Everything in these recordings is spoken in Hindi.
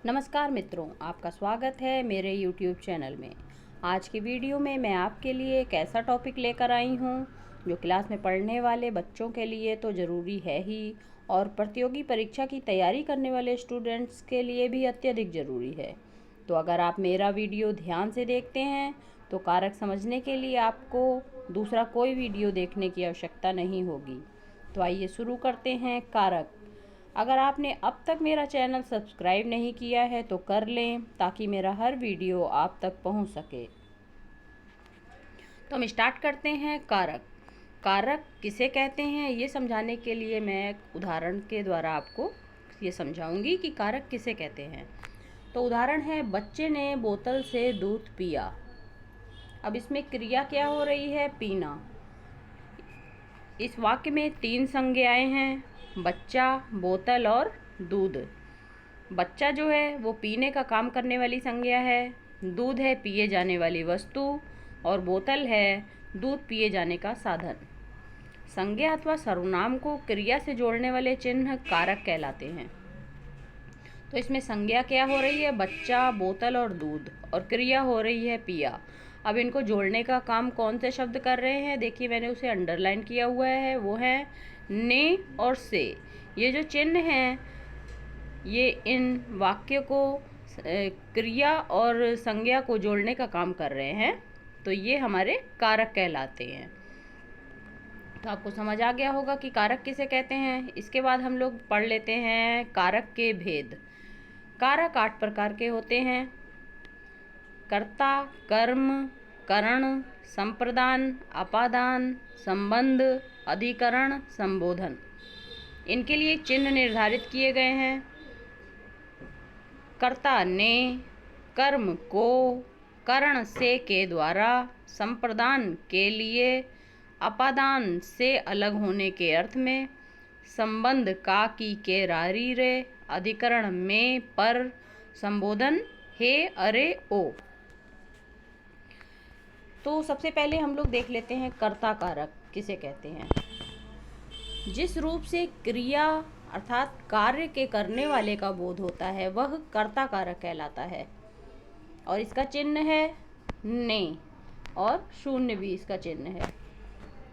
नमस्कार मित्रों, आपका स्वागत है मेरे YouTube चैनल में। आज की वीडियो में मैं आपके लिए एक ऐसा टॉपिक लेकर आई हूँ जो क्लास में पढ़ने वाले बच्चों के लिए तो ज़रूरी है ही, और प्रतियोगी परीक्षा की तैयारी करने वाले स्टूडेंट्स के लिए भी अत्यधिक ज़रूरी है। तो अगर आप मेरा वीडियो ध्यान से देखते हैं तो कारक समझने के लिए आपको दूसरा कोई वीडियो देखने की आवश्यकता नहीं होगी। तो आइए शुरू करते हैं। कारक। अगर आपने अब तक मेरा चैनल सब्सक्राइब नहीं किया है तो कर लें, ताकि मेरा हर वीडियो आप तक पहुंच सके। तो हम स्टार्ट करते हैं। कारक। कारक किसे कहते हैं ये समझाने के लिए मैं एक उदाहरण के द्वारा आपको ये समझाऊंगी कि कारक किसे कहते हैं। तो उदाहरण है, बच्चे ने बोतल से दूध पिया। अब इसमें क्रिया क्या हो रही है? पीना। इस वाक्य में 3 संज्ञाएं हैं: बच्चा, बोतल और दूध। बच्चा जो है वो पीने का काम करने वाली संज्ञा है, दूध है पिए जाने वाली वस्तु, और बोतल है दूध पिए जाने का साधन। संज्ञा अथवा सर्वनाम को क्रिया से जोड़ने वाले चिन्ह कारक कहलाते हैं। तो इसमें संज्ञा क्या हो रही है? बच्चा, बोतल और दूध, और क्रिया हो रही है पिया। अब इनको जोड़ने का काम कौन से शब्द कर रहे हैं? देखिए, मैंने उसे अंडरलाइन किया हुआ है, वो है ने और से। ये जो चिन्ह हैं ये इन वाक्य को क्रिया और संज्ञा को जोड़ने का काम कर रहे हैं, तो ये हमारे कारक कहलाते हैं। तो आपको समझ आ गया होगा कि कारक किसे कहते हैं। इसके बाद हम लोग पढ़ लेते हैं कारक के भेद। कारक 8 प्रकार के होते हैं: कर्ता, कर्म, करण, संप्रदान, अपादान, संबंध, अधिकरण, संबोधन। इनके लिए चिन्ह निर्धारित किए गए हैं। कर्ता ने, कर्म को, करण से के द्वारा, संप्रदान के लिए, अपादान से अलग होने के अर्थ में, संबंध का, की, के, रारी, रे, अधिकरण में, पर, संबोधन हे, अरे, ओ। तो सबसे पहले हम लोग देख लेते हैं कर्ता कारक किसे कहते हैं। जिस रूप से क्रिया अर्थात कार्य के करने वाले का बोध होता है वह कर्ता कारक कहलाता है, और इसका चिन्ह है ने, और शून्य भी इसका चिन्ह है।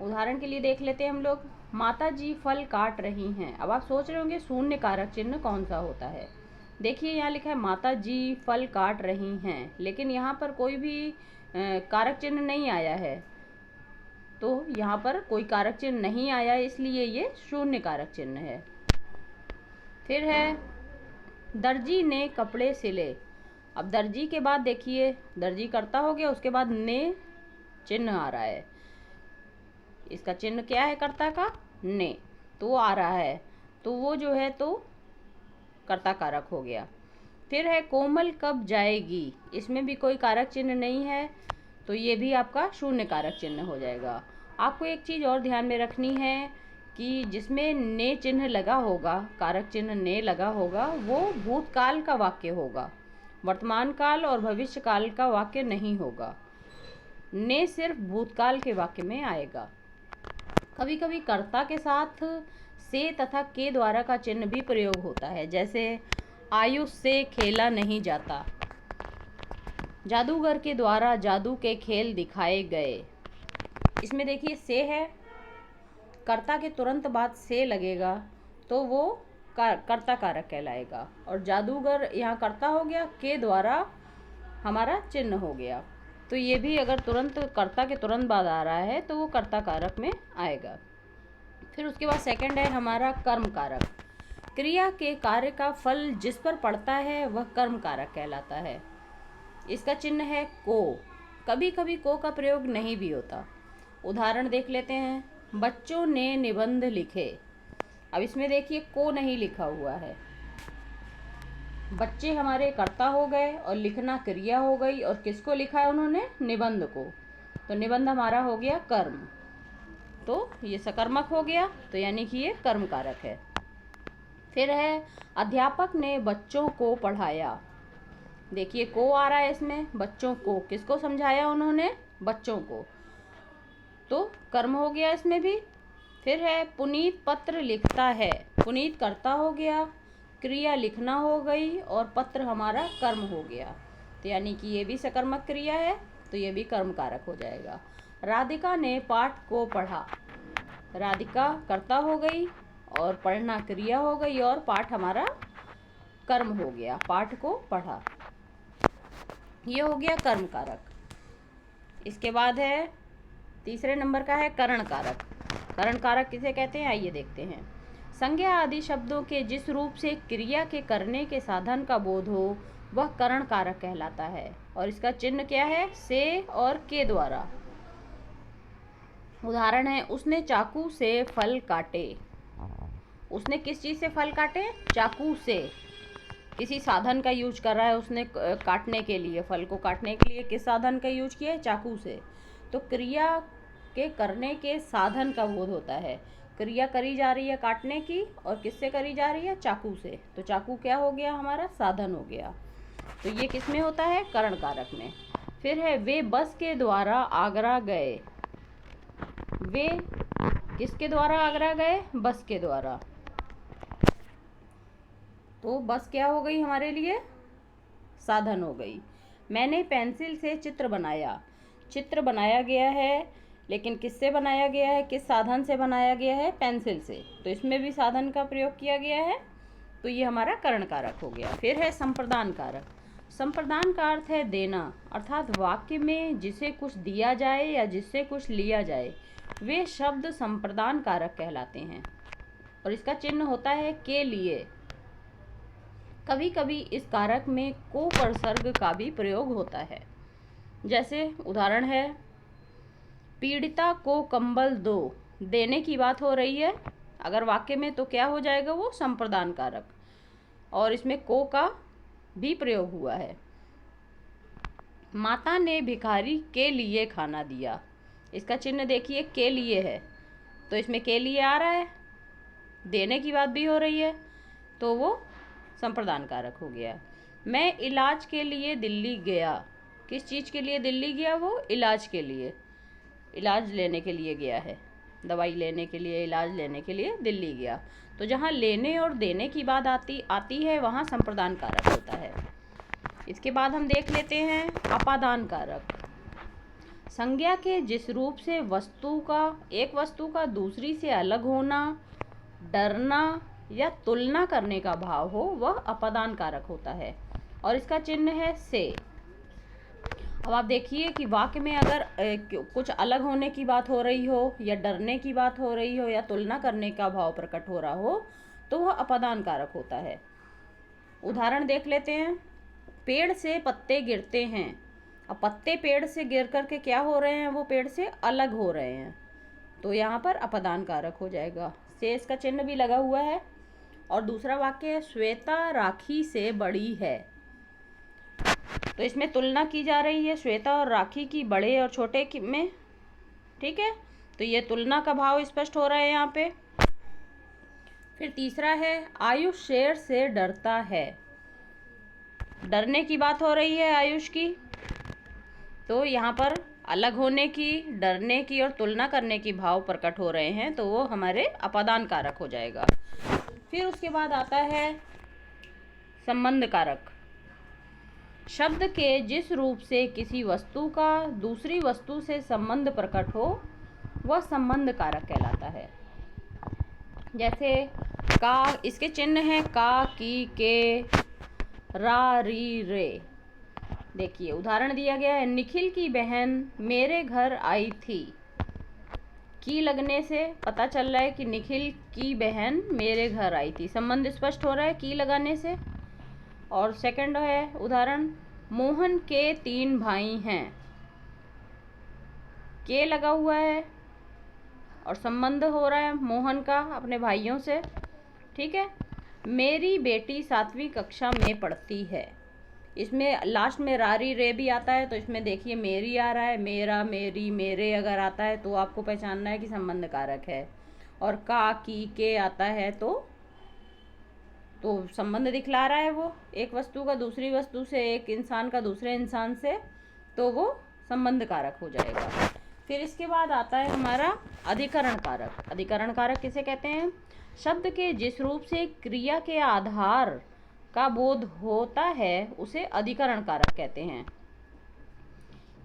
उदाहरण के लिए देख लेते हैं हम लोग, माता जी फल काट रही हैं। अब आप सोच रहे होंगे शून्य कारक चिन्ह कौन सा होता है। देखिए, यहाँ लिखा है माता जी फल काट रही हैं, लेकिन यहाँ पर कोई भी कारक चिन्ह नहीं आया है। तो यहाँ पर कोई कारक चिन्ह नहीं आया, इसलिए ये शून्य कारक चिन्ह है। फिर है दर्जी ने कपड़े सिले। अब दर्जी के बाद देखिए दर्जी कर्ता हो गया, उसके बाद ने चिन्ह आ रहा है। इसका चिन्ह क्या है कर्ता का? ने, तो वो आ रहा है, तो वो जो है तो कर्ता कारक हो गया। फिर है कोमल कब जाएगी। इसमें भी कोई कारक चिन्ह नहीं है, तो ये भी आपका शून्य कारक चिन्ह हो जाएगा। आपको एक चीज़ और ध्यान में रखनी है कि जिसमें ने चिन्ह लगा होगा, कारक चिन्ह ने लगा होगा, वो भूतकाल का वाक्य होगा, वर्तमान काल और भविष्य काल का वाक्य नहीं होगा। ने सिर्फ भूतकाल के वाक्य में आएगा। कभी कभी कर्ता के साथ से तथा के द्वारा का चिन्ह भी प्रयोग होता है, जैसे आयुष से खेला नहीं जाता, जादूगर के द्वारा जादू के खेल दिखाए गए। इसमें देखिए से है, कर्ता के तुरंत बाद से लगेगा तो वो कर्ता कारक कहलाएगा, और जादूगर यहाँ कर्ता हो गया, के द्वारा हमारा चिन्ह हो गया, तो ये भी अगर तुरंत कर्ता के तुरंत बाद आ रहा है तो वो कर्ता कारक में आएगा। फिर उसके बाद सेकंड है हमारा कर्म कारक। क्रिया के कार्य का फल जिस पर पड़ता है वह कर्म कारक कहलाता है। इसका चिन्ह है को। कभी कभी को का प्रयोग नहीं भी होता। उदाहरण देख लेते हैं, बच्चों ने निबंध लिखे। अब इसमें देखिए को नहीं लिखा हुआ है। बच्चे हमारे कर्ता हो गए और लिखना क्रिया हो गई, और किसको लिखा है उन्होंने? निबंध को। तो निबंध हमारा हो गया कर्म, तो ये सकर्मक हो गया, तो यानी कि ये कर्म कारक है। फिर है अध्यापक ने बच्चों को पढ़ाया। देखिए को आ रहा है इसमें, बच्चों को, किसको समझाया उन्होंने? बच्चों को, तो कर्म हो गया इसमें भी। फिर है पुनीत पत्र लिखता है। पुनीत कर्ता हो गया, क्रिया लिखना हो गई और पत्र हमारा कर्म हो गया। तो यानी कि ये भी सकर्मक क्रिया है, तो ये भी कर्म कारक हो जाएगा। राधिका ने पाठ को पढ़ा, राधिका कर्ता हो गई और पढ़ना क्रिया हो गई और पाठ हमारा कर्म हो गया, पाठ को पढ़ा, ये हो गया कर्म कारक। इसके बाद है तीसरे नंबर का है करण कारक। करण कारक किसे कहते हैं, आइए देखते हैं। संज्ञा आदि शब्दों के जिस रूप से क्रिया के करने के साधन का बोध हो वह करण कारक कहलाता है। और इसका चिन्ह क्या है, से और के द्वारा। उदाहरण है, उसने चाकू से फल काटे। उसने किस चीज़ से फल काटे, चाकू से। किसी साधन का यूज कर रहा है उसने काटने के लिए, फल को काटने के लिए किस साधन का यूज किया है, चाकू से। तो क्रिया के करने के साधन का बोध होता है। क्रिया करी जा रही है काटने की और किससे करी जा रही है, चाकू से। तो चाकू क्या हो गया, हमारा साधन हो गया। तो ये किस में होता है, करण कारक में। फिर है वे बस के द्वारा आगरा गए। वे किसके द्वारा आगरा गए, बस के द्वारा। तो बस क्या हो गई हमारे लिए, साधन हो गई। मैंने पेंसिल से चित्र बनाया। चित्र बनाया गया है, लेकिन किससे बनाया गया है, किस साधन से बनाया गया है, पेंसिल से। तो इसमें भी साधन का प्रयोग किया गया है, तो ये हमारा करण कारक हो गया। फिर है संप्रदान कारक। संप्रदान का अर्थ है देना, अर्थात वाक्य में जिसे कुछ दिया जाए या जिससे कुछ लिया जाए, वे शब्द संप्रदान कारक कहलाते हैं। और इसका चिन्ह होता है के लिए। कभी कभी इस कारक में को प्रसर्ग का भी प्रयोग होता है। जैसे उदाहरण है, पीड़िता को कंबल दो। देने की बात हो रही है, अगर वाक्य में, तो क्या हो जाएगा वो, संप्रदान कारक। और इसमें को का भी प्रयोग हुआ है। माता ने भिखारी के लिए खाना दिया। इसका चिन्ह देखिए, के लिए है, तो इसमें के लिए आ रहा है, देने की बात भी हो रही है, तो वो संप्रदान कारक हो गया। मैं इलाज के लिए दिल्ली गया। किस चीज़ के लिए दिल्ली गया, वो इलाज के लिए, इलाज लेने के लिए गया है, दवाई लेने के लिए, इलाज लेने के लिए दिल्ली गया। तो जहाँ लेने और देने की बात आती है वहाँ संप्रदान कारक होता है। इसके बाद हम देख लेते हैं अपादान कारक। संज्ञा के जिस रूप से एक वस्तु का दूसरी से अलग होना, डरना या तुलना करने का भाव हो, वह अपादान कारक होता है। और इसका चिन्ह है से। अब आप देखिए कि वाक्य में अगर कुछ अलग होने की बात हो रही हो, या डरने की बात हो रही हो, या तुलना करने का भाव प्रकट हो रहा हो, तो वह अपादान कारक होता है। उदाहरण देख लेते हैं। पेड़ से पत्ते गिरते हैं। अब पत्ते पेड़ से गिर करके क्या हो रहे हैं, वो पेड़ से अलग हो रहे हैं, तो यहाँ पर अपादान कारक हो जाएगा। से इसका चिन्ह भी लगा हुआ है। और दूसरा वाक्य है, श्वेता राखी से बड़ी है। तो इसमें तुलना की जा रही है श्वेता और राखी की, बड़े और छोटे की में, ठीक है। तो ये तुलना का भाव स्पष्ट हो रहा है यहाँ पे। फिर तीसरा है, आयुष शेर से डरता है। डरने की बात हो रही है आयुष की, तो यहाँ पर अलग होने की, डरने की और तुलना करने की भाव प्रकट हो रहे हैं, तो वो हमारे अपादान कारक हो जाएगा। फिर उसके बाद आता है संबंध कारक। शब्द के जिस रूप से किसी वस्तु का दूसरी वस्तु से संबंध प्रकट हो, वह संबंध कारक कहलाता है। जैसे का, इसके चिन्ह है का, की, के, रा, री, रे। देखिए उदाहरण दिया गया है, निखिल की बहन मेरे घर आई थी। की लगने से पता चल रहा है कि निखिल की बहन मेरे घर आई थी, संबंध स्पष्ट हो रहा है की लगाने से। और सेकंड है उदाहरण, मोहन के 3 भाई हैं। के लगा हुआ है और संबंध हो रहा है मोहन का अपने भाइयों से, ठीक है। मेरी बेटी 7वीं कक्षा में पढ़ती है। इसमें लास्ट में रारी रे भी आता है, तो इसमें देखिए मेरी आ रहा है, मेरा, मेरी, मेरे अगर आता है तो आपको पहचानना है कि संबंध कारक है। और का, की, के आता है तो संबंध दिखला रहा है, वो एक वस्तु का दूसरी वस्तु से, एक इंसान का दूसरे इंसान से, तो वो संबंध कारक हो जाएगा। फिर इसके बाद आता है हमारा अधिकरण कारक। अधिकरण कारक किसे कहते हैं, शब्द के जिस रूप से क्रिया के आधार का बोध होता है उसे अधिकरण कारक कहते हैं।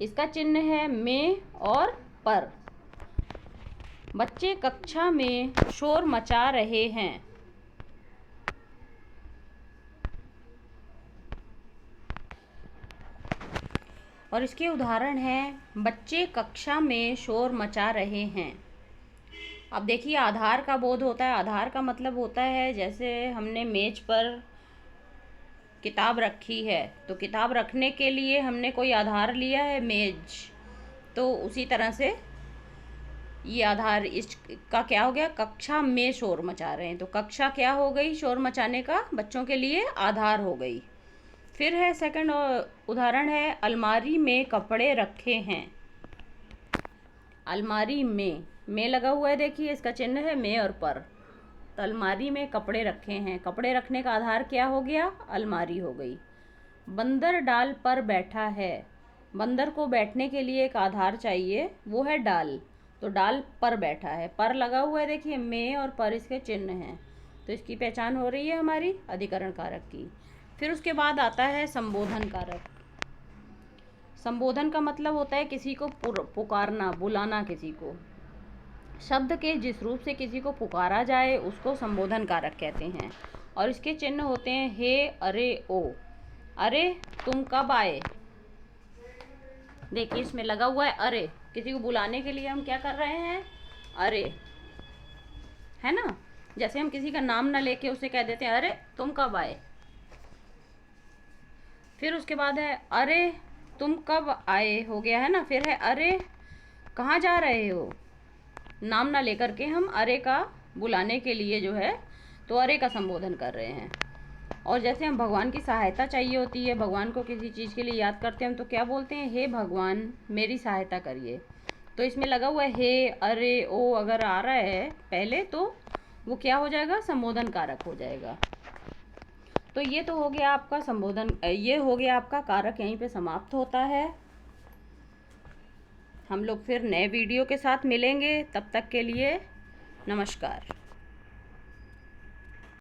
इसका चिन्ह है में और पर। बच्चे कक्षा में शोर मचा रहे हैं। और इसके उदाहरण हैं, बच्चे कक्षा में शोर मचा रहे हैं। अब देखिए, आधार का बोध होता है। आधार का मतलब होता है, जैसे हमने मेज पर किताब रखी है तो किताब रखने के लिए हमने कोई आधार लिया है, मेज। तो उसी तरह से ये आधार इसका क्या हो गया, कक्षा में शोर मचा रहे हैं, तो कक्षा क्या हो गई, शोर मचाने का बच्चों के लिए आधार हो गई। फिर है सेकंड उदाहरण है, अलमारी में कपड़े रखे हैं। अलमारी में लगा हुआ है, देखिए इसका चिन्ह है में और पर। तो अलमारी में कपड़े रखे हैं, कपड़े रखने का आधार क्या हो गया, अलमारी हो गई। बंदर डाल पर बैठा है। बंदर को बैठने के लिए एक आधार चाहिए, वो है डाल। तो डाल पर बैठा है, पर लगा हुआ है, देखिए में और पर इसके चिन्ह हैं। तो इसकी पहचान हो रही है हमारी अधिकरण कारक की। फिर उसके बाद आता है संबोधन कारक। संबोधन का मतलब होता है किसी को पुकारना, बुलाना किसी को। शब्द के जिस रूप से किसी को पुकारा जाए उसको संबोधन कारक कहते हैं। और इसके चिन्ह होते हैं हे, अरे, ओ। अरे तुम कब आए, देखिए इसमें लगा हुआ है अरे। किसी को बुलाने के लिए हम क्या कर रहे हैं, अरे, है ना। जैसे हम किसी का नाम ना लेके उसे कह देते हैं अरे तुम कब आए। फिर उसके बाद है अरे तुम कब आए, हो गया है ना। फिर है अरे कहाँ जा रहे हो, नाम ना लेकर के हम अरे का बुलाने के लिए जो है तो अरे का संबोधन कर रहे हैं। और जैसे हम भगवान की सहायता चाहिए होती है, भगवान को किसी चीज़ के लिए याद करते हैं हम, तो क्या बोलते हैं, हे भगवान मेरी सहायता करिए। तो इसमें लगा हुआ है हे, अरे, ओ अगर आ रहा है पहले तो वो क्या हो जाएगा, संबोधन कारक हो जाएगा। तो ये तो हो गया आपका संबोधन, ये हो गया आपका कारक, यहीं पे समाप्त होता है। हम लोग फिर नए वीडियो के साथ मिलेंगे, तब तक के लिए नमस्कार।